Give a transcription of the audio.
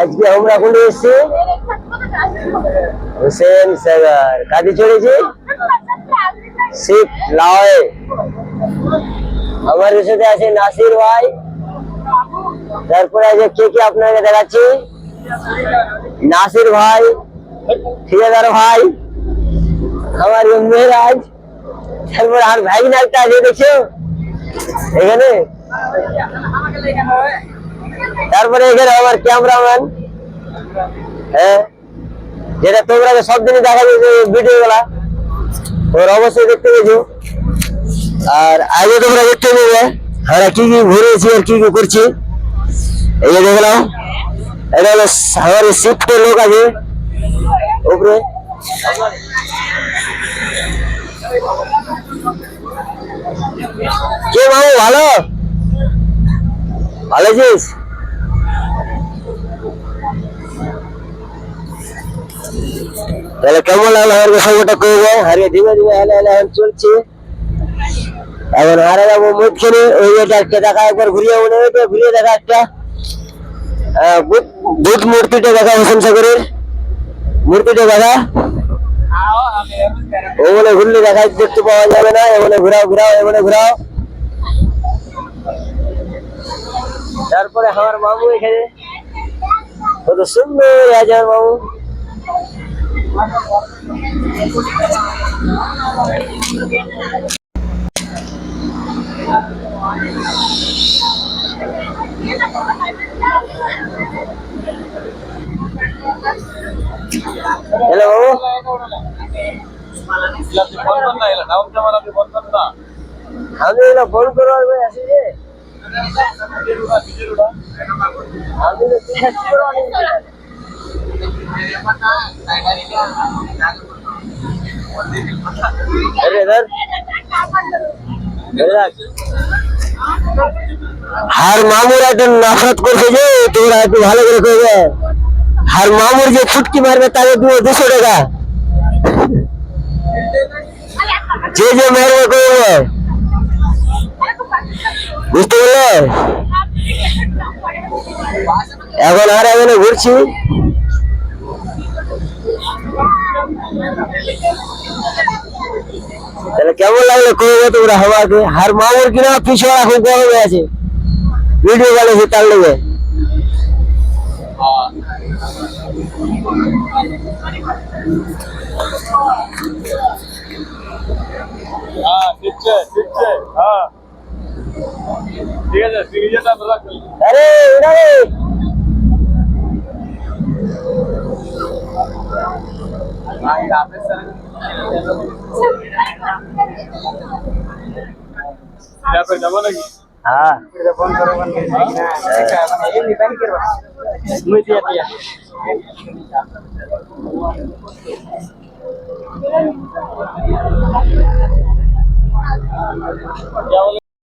আজকে আমরা কোন এসেছি হোসেন সাগর কাজে চলেছি শিখ লাওয়ে। আমার সাথে আছে নাসির ভাই, তারপরে আছে কে কে আপনাকে দেখাচ্ছি, নাসির ভাই, ঠিকাদার ভাই, আমার মেহরাজ, তারপর আর ভাই না একটা আছে দেখছো এখানে, তারপরে এখানে আমার ক্যামেরাম্যান, হ্যাঁ যেটা তোমরা সব দিনই দেখা যাচ্ছে ভিডিও গুলা, ওর অবশ্যই দেখতে পেয়েছো। আর আগে তোমরা দেখতে পেবে আমরা কি কি ঘুরেছি আর কি কি করছি। এই যে দেখলাম এটা হলো আমার শিফটের লোক আছে উপরে। কে মামু ভালো ভালো আছিস? তাহলে কেমন লাগলো আমার সঙ্গটা করবো হারিয়ে ধীমে ধীমে হেলে হেলে এখন চলছে। এখন হারে যাবো মধ্যখানে ওই একটা দেখা একবার ঘুরিয়ে মনে হয়েছে ঘুরিয়ে দেখা একটা বুধ মূর্তিটা দেখা, হোসেন সাগরের মূর্তিটা দেখা, ওখানে ঘুরলে দেখা দেখতে পাওয়া যাবে না। এখানে ঘুরাও ঘুরাও এখানে ঘুরাও। তারপরে আমার মামু এখানে কত সুন্দর আছে আমার মামু। হ্যালো আমি ফোন করবার আসি যে হার মামুর একজন নফরত করছে যে তোমরা একটু ভালো করে করবে। আর মামুর যে ফুটকি মারবে তাকে দিব 200 টাকা, যে যে মারবে করবে, বুঝতে পারলে? এখন আর এখানে ঘুরছি। তাহলে কেমন লাগলো করবে তোমরা আমাকে। আর মামুর কিনা পিছনে খুব গরমে আছে, ভিডিও বানিয়েছে তার লেগে। আরে যাবো নাকি? হ্যাঁ ফোন করো